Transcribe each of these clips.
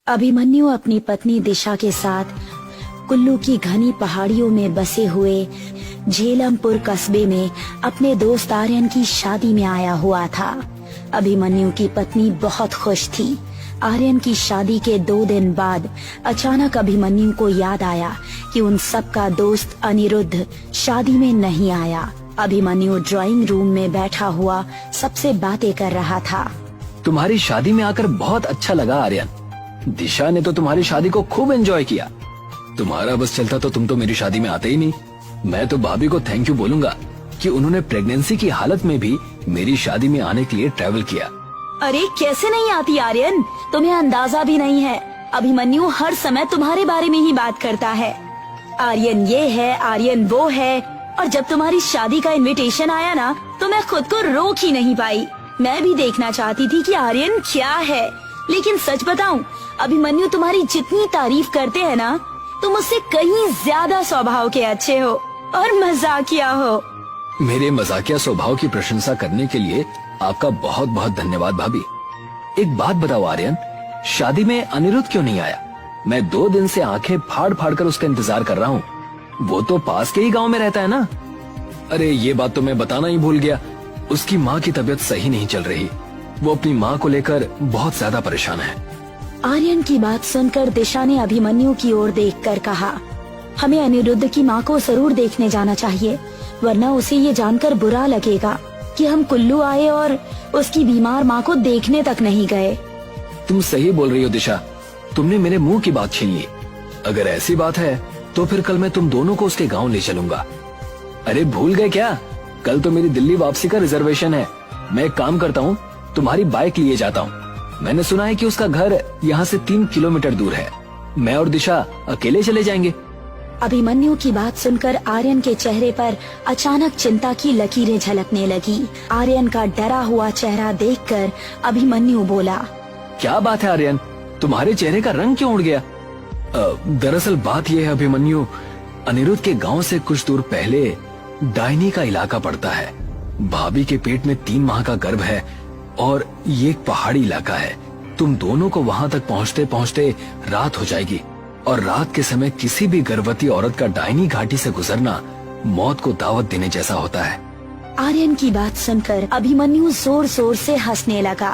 अभिमन्यु अपनी पत्नी दिशा के साथ कुल्लू की घनी पहाड़ियों में बसे हुए झेलमपुर कस्बे में अपने दोस्त आर्यन की शादी में आया हुआ था। अभिमन्यु की पत्नी बहुत खुश थी। आर्यन की शादी के 2 दिन बाद अचानक अभिमन्यु को याद आया कि उन सब का दोस्त अनिरुद्ध शादी में नहीं आया। अभिमन्यु ड्राइंग रूम में बैठा हुआ सबसे बातें कर रहा था। तुम्हारी शादी में आकर बहुत अच्छा लगा आर्यन। दिशा ने तो तुम्हारी शादी को खूब एंजॉय किया। तुम्हारा बस चलता तो तुम तो मेरी शादी में आते ही नहीं। मैं तो भाभी को थैंक यू बोलूंगा कि उन्होंने प्रेगनेंसी की हालत में भी मेरी शादी में आने के लिए ट्रैवल किया। अरे कैसे नहीं आती आर्यन, तुम्हें अंदाजा भी नहीं है। अभिमन्यु हर समय तुम्हारे बारे में ही बात करता है। आर्यन ये है, आर्यन वो है। और जब तुम्हारी शादी का इनविटेशन आया ना, तो मैं खुद को रोक ही नहीं पाई। मैं भी देखना चाहती थी कि आर्यन क्या है। लेकिन सच बताऊं, अभिमन्यु तुम्हारी जितनी तारीफ करते हैं ना, तुम उससे कहीं ज्यादा स्वभाव के अच्छे हो और मजाकिया हो। मेरे मजाकिया स्वभाव की प्रशंसा करने के लिए आपका बहुत बहुत धन्यवाद भाभी। एक बात बताओ आर्यन, शादी में अनिरुद्ध क्यों नहीं आया? मैं 2 दिन से आंखें फाड़ फाड़ कर उसका इंतजार कर रहा हूँ। वो तो पास के ही गांव में रहता है ना। अरे ये बात तो मैं बताना ही भूल गया। उसकी माँ की तबीयत सही नहीं चल रही। वो अपनी माँ को लेकर बहुत ज्यादा परेशान है। आर्यन की बात सुनकर दिशा ने अभिमन्यु की ओर देखकर कहा, हमें अनिरुद्ध की माँ को जरूर देखने जाना चाहिए, वरना उसे ये जानकर बुरा लगेगा कि हम कुल्लू आए और उसकी बीमार माँ को देखने तक नहीं गए। तुम सही बोल रही हो दिशा, तुमने मेरे मुंह की बात छीन ली। अगर ऐसी बात है तो फिर कल मैं तुम दोनों को उसके गाँव ले चलूंगा। अरे भूल गए क्या? कल तो मेरी दिल्ली वापसी का रिजर्वेशन है। मैं एक काम करता हूँ, तुम्हारी बाइक लिए जाता हूँ। मैंने सुना है कि उसका घर यहाँ से 3 किलोमीटर दूर है। मैं और दिशा अकेले चले जाएंगे। अभिमन्यु की बात सुनकर आर्यन के चेहरे पर अचानक चिंता की लकीरें झलकने लगी। आर्यन का डरा हुआ चेहरा देखकर अभिमन्यु बोला, क्या बात है आर्यन, तुम्हारे चेहरे का रंग क्यों उड़ गया? दरअसल बात यह है अभिमन्यु, अनिरुद्ध के गांव से कुछ दूर पहले डायनी का इलाका पड़ता है। भाभी के पेट में 3 माह का गर्भ है और ये एक पहाड़ी इलाका है। तुम दोनों को वहाँ तक पहुँचते पहुँचते रात हो जाएगी और रात के समय किसी भी गर्भवती औरत का डायनी घाटी से गुजरना मौत को दावत देने जैसा होता है। आर्यन की बात सुनकर अभिमन्यु जोर जोर से हंसने लगा।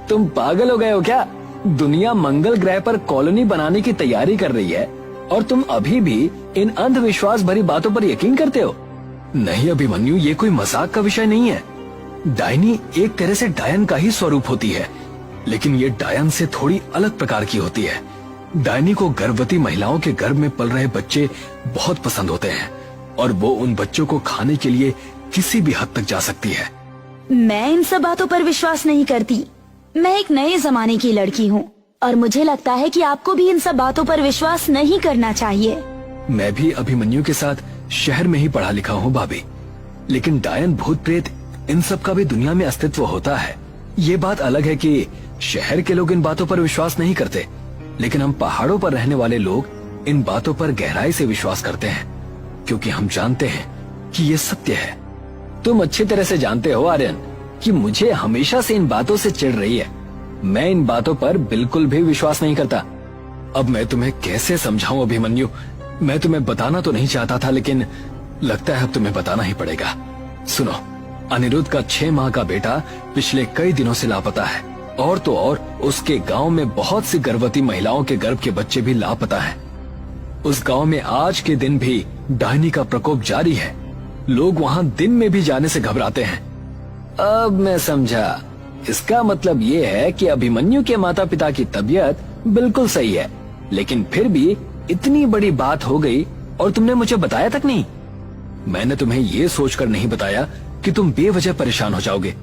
तुम पागल हो गए हो क्या? दुनिया मंगल ग्रह पर कॉलोनी बनाने की तैयारी कर रही है और तुम अभी भी इन अंधविश्वास भरी बातों पर यकीन करते हो? नहीं अभिमन्यु, ये कोई मजाक का विषय नहीं है। डायनी एक तरह से डायन का ही स्वरूप होती है, लेकिन ये डायन से थोड़ी अलग प्रकार की होती है। डायनी को गर्भवती महिलाओं के गर्भ में पल रहे बच्चे बहुत पसंद होते हैं और वो उन बच्चों को खाने के लिए किसी भी हद तक जा सकती है। मैं इन सब बातों पर विश्वास नहीं करती। मैं एक नए जमाने की लड़की हूँ और मुझे लगता है कि आपको भी इन सब बातों पर विश्वास नहीं करना चाहिए। मैं भी अभिमन्यु के साथ शहर में ही पढ़ा लिखा हूँ भाभी, लेकिन डायन भूत प्रेत इन सब का भी दुनिया में अस्तित्व होता है। ये बात अलग है कि शहर के लोग इन बातों पर विश्वास नहीं करते, लेकिन हम पहाड़ों पर रहने वाले लोग इन बातों पर गहराई से विश्वास करते हैं, क्योंकि हम जानते हैं कि ये सत्य है। तुम अच्छी तरह से जानते हो आर्यन कि मुझे हमेशा से इन बातों से चिढ़ रही है। मैं इन बातों पर बिल्कुल भी विश्वास नहीं करता। अब मैं तुम्हें कैसे समझाऊं अभिमन्यु? मैं तुम्हें बताना तो नहीं चाहता था, लेकिन लगता है अब तुम्हें बताना ही पड़ेगा। सुनो, अनिरुद्ध का 6 माह का बेटा पिछले कई दिनों से लापता है और तो और उसके गांव में बहुत सी गर्भवती महिलाओं के गर्भ के बच्चे भी लापता हैं। उस गांव में आज के दिन भी डायनी का प्रकोप जारी है। लोग वहां दिन में भी जाने से घबराते हैं। अब मैं समझा, इसका मतलब ये है कि अभिमन्यु के माता पिता की तबीयत बिल्कुल सही है, लेकिन फिर भी इतनी बड़ी बात हो गई और तुमने मुझे बताया तक नहीं। मैंने तुम्हें ये सोचकर नहीं बताया कि तुम बेवजह परेशान हो जाओगे।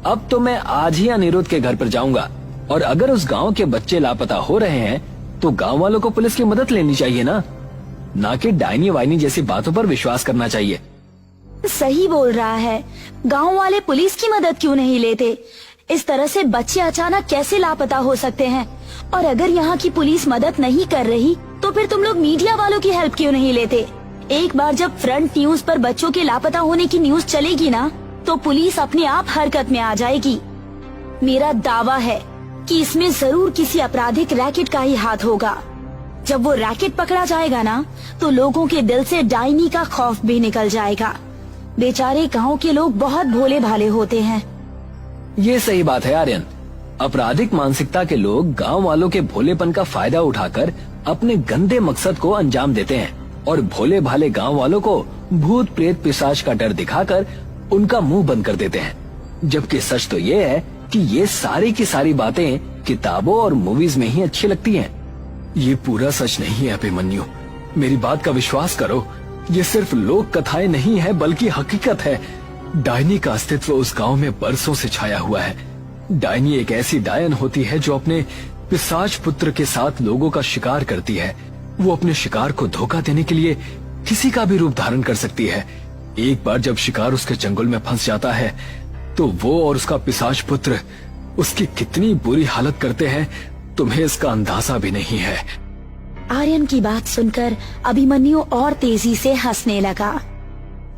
अब तो मैं आज ही अनिरुद्ध के घर पर जाऊंगा और अगर उस गांव के बच्चे लापता हो रहे हैं तो गांव वालों को पुलिस की मदद लेनी चाहिए ना कि डायनी वाइनी जैसी बातों पर विश्वास करना चाहिए। सही बोल रहा है। गांव वाले पुलिस की मदद क्यों नहीं लेते? इस तरह से बच्चे अचानक कैसे लापता हो सकते हैं? और अगर यहाँ की पुलिस मदद नहीं कर रही तो फिर तुम लोग मीडिया वालों की हेल्प क्यों नहीं लेते? एक बार जब फ्रंट न्यूज पर बच्चों के लापता होने की न्यूज चलेगी ना, तो पुलिस अपने आप हरकत में आ जाएगी। मेरा दावा है कि इसमें जरूर किसी आपराधिक रैकेट का ही हाथ होगा। जब वो रैकेट पकड़ा जाएगा ना, तो लोगों के दिल से डायनी का खौफ भी निकल जाएगा। बेचारे गांव के लोग बहुत भोले भाले होते हैं। ये सही बात है आर्यन। आपराधिक मानसिकता के लोग गांव वालों के भोलेपन का फायदा उठाकर अपने गंदे मकसद को अंजाम देते हैं और भोले भाले गांव वालों को भूत प्रेत पिशाच का डर दिखाकर उनका मुंह बंद कर देते हैं। जबकि सच तो ये है कि ये सारी की सारी बातें किताबों और मूवीज में ही अच्छी लगती हैं। ये पूरा सच नहीं है अभिमन्यु, मेरी बात का विश्वास करो। ये सिर्फ लोक कथाएं नहीं है बल्कि हकीकत है। डायनी का अस्तित्व उस गांव में बरसों से छाया हुआ है। डायनी एक ऐसी डायन होती है जो अपने पिशाच पुत्र के साथ लोगों का शिकार करती है। वो अपने शिकार को धोखा देने के लिए किसी का भी रूप धारण कर सकती है। एक बार जब शिकार उसके चंगुल में फंस जाता है तो वो और उसका पिशाच पुत्र उसकी कितनी बुरी हालत करते हैं, तुम्हें इसका अंदाजा भी नहीं है। आर्यन की बात सुनकर अभिमन्यु और तेजी से हंसने लगा।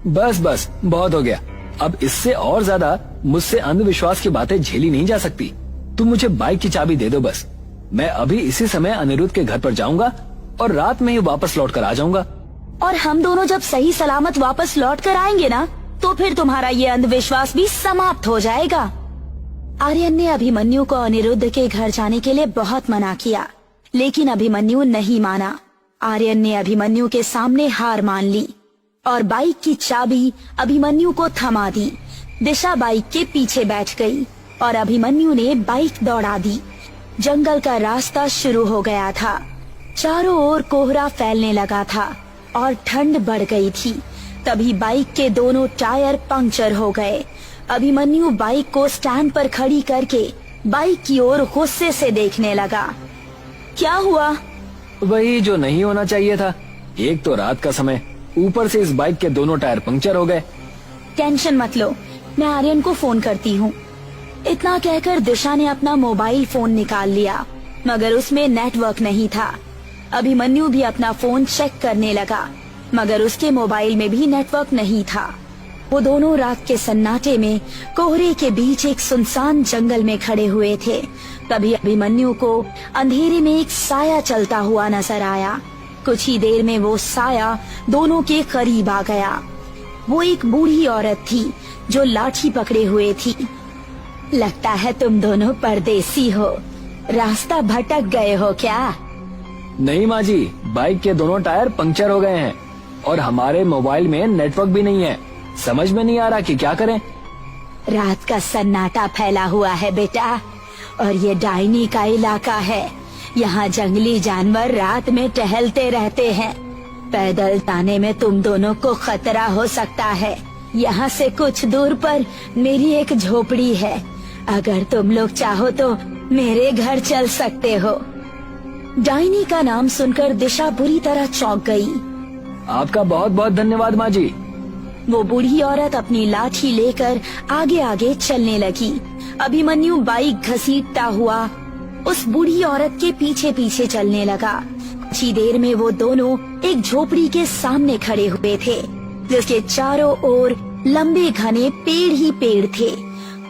बस बस बहुत हो गया। अब इससे और ज्यादा मुझसे अंधविश्वास की बातें झेली नहीं जा सकती। तुम मुझे बाइक की चाबी दे दो बस। मैं अभी इसी समय अनिरुद्ध के घर पर जाऊंगा और रात में ही वापस लौट कर आ जाऊंगा। और हम दोनों जब सही सलामत वापस लौट कर आएंगे ना, तो फिर तुम्हारा ये अंधविश्वास भी समाप्त हो जाएगा। आर्यन ने अभिमन्यु को अनिरुद्ध के घर जाने के लिए बहुत मना किया, लेकिन अभिमन्यु नहीं माना। आर्यन ने अभिमन्यु के सामने हार मान ली और बाइक की चाबी अभिमन्यु को थमा दी। दिशा बाइक के पीछे बैठ गई और अभिमन्यु ने बाइक दौड़ा दी। जंगल का रास्ता शुरू हो गया था। चारों ओर कोहरा फैलने लगा था और ठंड बढ़ गई थी। तभी बाइक के दोनों टायर पंक्चर हो गए। अभिमन्यु बाइक को स्टैंड पर खड़ी करके बाइक की ओर गुस्से से देखने लगा। क्या हुआ? वही जो नहीं होना चाहिए था। एक तो रात का समय, ऊपर से इस बाइक के दोनों टायर पंक्चर हो गए। टेंशन मत लो, मैं आर्यन को फोन करती हूँ। इतना कहकर दिशा ने अपना मोबाइल फोन निकाल लिया, मगर उसमें नेटवर्क नहीं था। अभिमन्यु भी अपना फोन चेक करने लगा, मगर उसके मोबाइल में भी नेटवर्क नहीं था। वो दोनों रात के सन्नाटे में कोहरे के बीच एक सुनसान जंगल में खड़े हुए थे। तभी अभिमन्यु को अंधेरे में एक साया चलता हुआ नजर आया। कुछ ही देर में वो साया दोनों के करीब आ गया। वो एक बूढ़ी औरत थी जो लाठी पकड़े हुए थी। लगता है तुम दोनों परदेसी हो, रास्ता भटक गए हो क्या? नहीं माँ जी, बाइक के दोनों टायर पंक्चर हो गए हैं और हमारे मोबाइल में नेटवर्क भी नहीं है। समझ में नहीं आ रहा कि क्या करें। रात का सन्नाटा फैला हुआ है बेटा, और ये डायनी का इलाका है। यहाँ जंगली जानवर रात में टहलते रहते हैं। पैदल जाने में तुम दोनों को खतरा हो सकता है। यहाँ से कुछ दूर पर मेरी एक झोपड़ी है। अगर तुम लोग चाहो तो मेरे घर चल सकते हो। डायनी का नाम सुनकर दिशा बुरी तरह चौंक गई। आपका बहुत बहुत धन्यवाद माँ जी। वो बूढ़ी औरत अपनी लाठी लेकर आगे आगे चलने लगी। अभिमन्यु बाइक घसीटता हुआ उस बूढ़ी औरत के पीछे पीछे चलने लगा। कुछ ही देर में वो दोनों एक झोपड़ी के सामने खड़े हुए थे, जिसके चारों ओर लंबे घने पेड़ ही पेड़ थे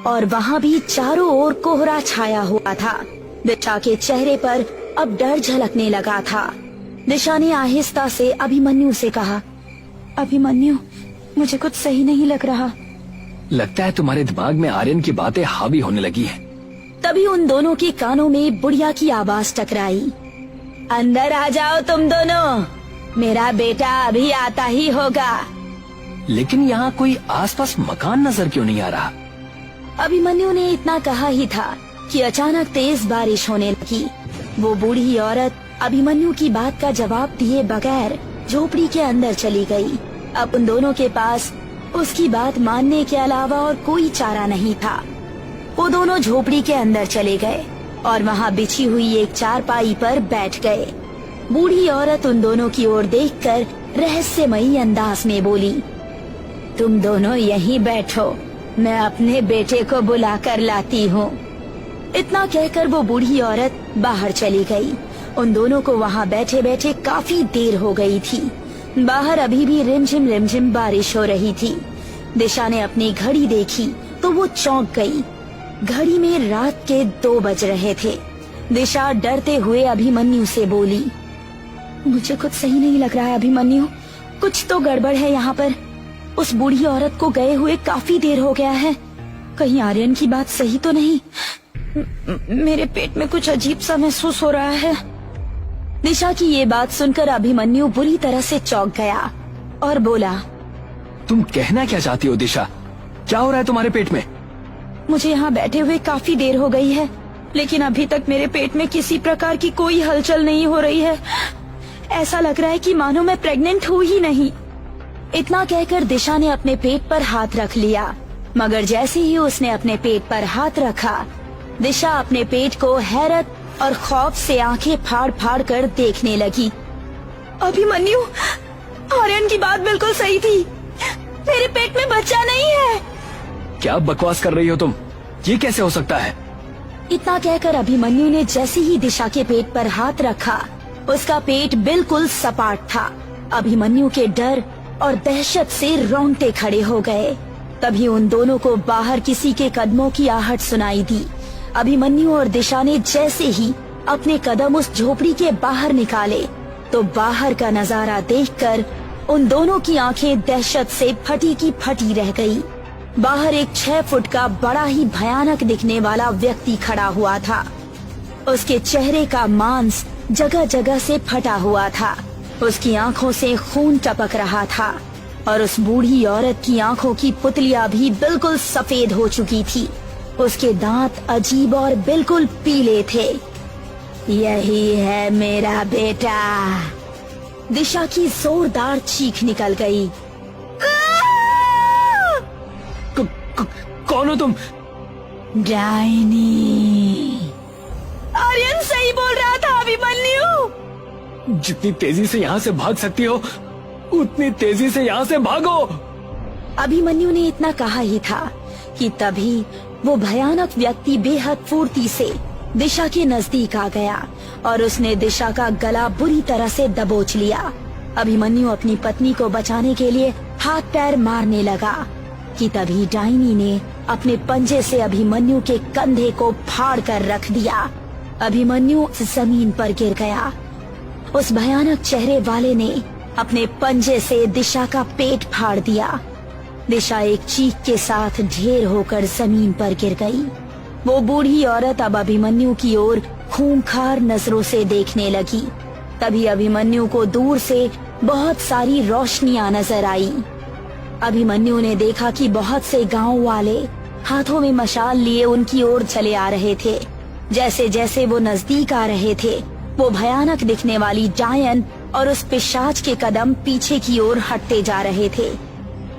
और वहाँ भी चारों ओर कोहरा छाया हुआ था। दिशा के चेहरे पर अब डर झलकने लगा था। दिशा ने आहिस्ता से अभिमन्यु से कहा, अभिमन्यु, मुझे कुछ सही नहीं लग रहा। लगता है तुम्हारे दिमाग में आर्यन की बातें हावी होने लगी हैं। तभी उन दोनों के कानों में बुढ़िया की आवाज टकराई। अंदर आ जाओ तुम दोनों, मेरा बेटा अभी आता ही होगा। लेकिन यहाँ कोई आसपास मकान नजर क्यों नहीं आ रहा? अभिमन्यु ने इतना कहा ही था कि अचानक तेज बारिश होने लगी। वो बूढ़ी औरत अभिमन्यु की बात का जवाब दिए बगैर झोपड़ी के अंदर चली गई। अब उन दोनों के पास उसकी बात मानने के अलावा और कोई चारा नहीं था। वो दोनों झोपड़ी के अंदर चले गए और वहाँ बिछी हुई एक चारपाई पर बैठ गए। बूढ़ी औरत उन दोनों की ओर देखकर रहस्यमयी अंदाज में बोली, तुम दोनों यहीं बैठो, मैं अपने बेटे को बुला कर लाती हूँ। इतना कहकर वो बूढ़ी औरत बाहर चली गई। उन दोनों को वहाँ बैठे बैठे काफी देर हो गई थी। बाहर अभी भी रिमझिम बारिश हो रही थी। दिशा ने अपनी घड़ी देखी तो वो चौंक गई। घड़ी में रात के 2 बज रहे थे। दिशा डरते हुए अभिमन्यु से बोली, मुझे कुछ सही नहीं लग रहा है अभिमन्यु, कुछ तो गड़बड़ है यहाँ पर। उस बूढ़ी औरत को गए हुए काफी देर हो गया है, कहीं आर्यन की बात सही तो नहीं। मेरे पेट में कुछ अजीब सा महसूस हो रहा है। दिशा की ये बात सुनकर अभिमन्यु बुरी तरह से चौंक गया और बोला, तुम कहना क्या चाहती हो दिशा? क्या हो रहा है तुम्हारे पेट में? मुझे यहाँ बैठे हुए काफी देर हो गई है, लेकिन अभी तक मेरे पेट में किसी प्रकार की कोई हलचल नहीं हो रही है। ऐसा लग रहा है कि मानो मैं प्रेग्नेंट हूँ ही नहीं। इतना कहकर दिशा ने अपने पेट पर हाथ रख लिया, मगर जैसे ही उसने अपने पेट पर हाथ रखा, दिशा अपने पेट को हैरत और खौफ से आंखें फाड़ फाड़ कर देखने लगी। अभिमन्यु, आर्यन की बात बिल्कुल सही थी, मेरे पेट में बच्चा नहीं है। क्या बकवास कर रही हो तुम? ये कैसे हो सकता है? इतना कहकर अभिमन्यु ने जैसे ही दिशा के पेट पर हाथ रखा, उसका पेट बिल्कुल सपाट था। अभिमन्यु के डर और दहशत से रोंगटे खड़े हो गए। तभी उन दोनों को बाहर किसी के कदमों की आहट सुनाई दी। अभिमन्यु और दिशा ने जैसे ही अपने कदम उस झोपड़ी के बाहर निकाले, तो बाहर का नजारा देखकर उन दोनों की आंखें दहशत से फटी की फटी रह गई। बाहर एक 6 फुट का बड़ा ही भयानक दिखने वाला व्यक्ति खड़ा हुआ था। उसके चेहरे का मांस जगह जगह से फटा हुआ था, उसकी आंखों से खून टपक रहा था और उस बूढ़ी औरत की आंखों की पुतलियां भी बिल्कुल सफेद हो चुकी थी। उसके दांत अजीब और बिल्कुल पीले थे। यही है मेरा बेटा। दिशा की जोरदार चीख निकल गई। कौन हो तुम? डायनी। आर्यन सही बोल रहा था अभिमन्यु। जितनी तेजी से यहाँ से भाग सकती हो, उतनी तेजी से यहाँ से भागो। अभिमन्यु ने इतना कहा ही था कि तभी वो भयानक व्यक्ति बेहद फुर्ती से दिशा के नजदीक आ गया और उसने दिशा का गला बुरी तरह से दबोच लिया। अभिमन्यु अपनी पत्नी को बचाने के लिए हाथ पैर मारने लगा कि तभी डायनी ने अपने पंजे से अभिमन्यु के कंधे को फाड़ कर रख दिया। अभिमन्यु जमीन पर गिर गया। उस भयानक चेहरे वाले ने अपने पंजे से दिशा का पेट फाड़ दिया। दिशा एक चीख के साथ ढेर होकर जमीन पर गिर गई। वो बूढ़ी औरत अब अभिमन्यु की ओर खूंखार नजरों से देखने लगी। तभी अभिमन्यु को दूर से बहुत सारी रोशनियां नजर आई। अभिमन्यु ने देखा कि बहुत से गांव वाले हाथों में मशाल लिए उनकी ओर चले आ रहे थे। जैसे जैसे वो नजदीक आ रहे थे, वो भयानक दिखने वाली डायन और उस पिशाच के कदम पीछे की ओर हटते जा रहे थे।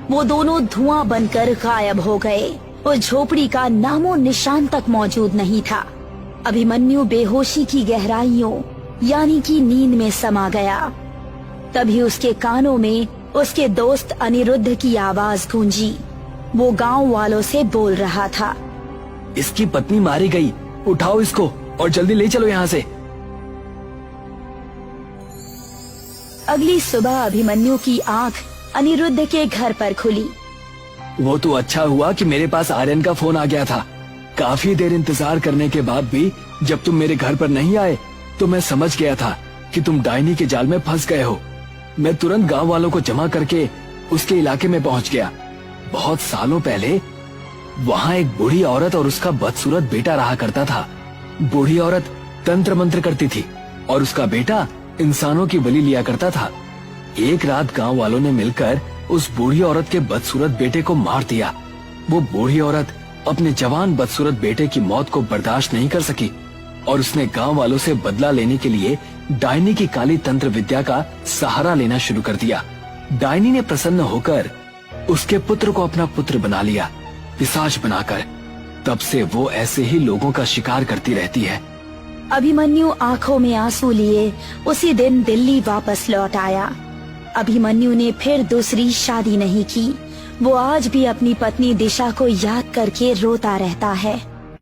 वो दोनों धुआं बनकर गायब हो गए। उस झोपड़ी का नामो निशान तक मौजूद नहीं था। अभिमन्यु बेहोशी की गहराइयों यानी कि नींद में समा गया। तभी उसके कानों में उसके दोस्त अनिरुद्ध की आवाज गूंजी। वो गांव वालों से बोल रहा था, इसकी पत्नी मारी गई, उठाओ इसको और जल्दी ले चलो यहाँ से। अगली सुबह अभिमन्यु की आंख अनिरुद्ध के घर पर खुली। वो तो अच्छा हुआ कि मेरे पास आर्यन का फोन आ गया था। काफी देर इंतजार करने के बाद भी जब तुम मेरे घर पर नहीं आए तो मैं समझ गया था कि तुम डायनी के जाल में फंस गए हो। मैं तुरंत गांव वालों को जमा करके उसके इलाके में पहुंच गया। बहुत सालों पहले वहाँ एक बूढ़ी औरत और उसका बदसूरत बेटा रहा करता था। बूढ़ी औरत तंत्र मंत्र करती थी और उसका बेटा इंसानों की बलि लिया करता था। एक रात गांव वालों ने मिलकर उस बूढ़ी औरत के बदसूरत बेटे को मार दिया। वो बूढ़ी औरत अपने जवान बदसूरत बेटे की मौत को बर्दाश्त नहीं कर सकी और उसने गांव वालों से बदला लेने के लिए डायनी की काली तंत्र विद्या का सहारा लेना शुरू कर दिया। डायनी ने प्रसन्न होकर उसके पुत्र को अपना पुत्र बना लिया, पिशाच बनाकर। तब से वो ऐसे ही लोगों का शिकार करती रहती है। अभिमन्यु आंखों में आंसू लिए उसी दिन दिल्ली वापस लौट आया। अभिमन्यु ने फिर दूसरी शादी नहीं की। वो आज भी अपनी पत्नी दिशा को याद करके रोता रहता है।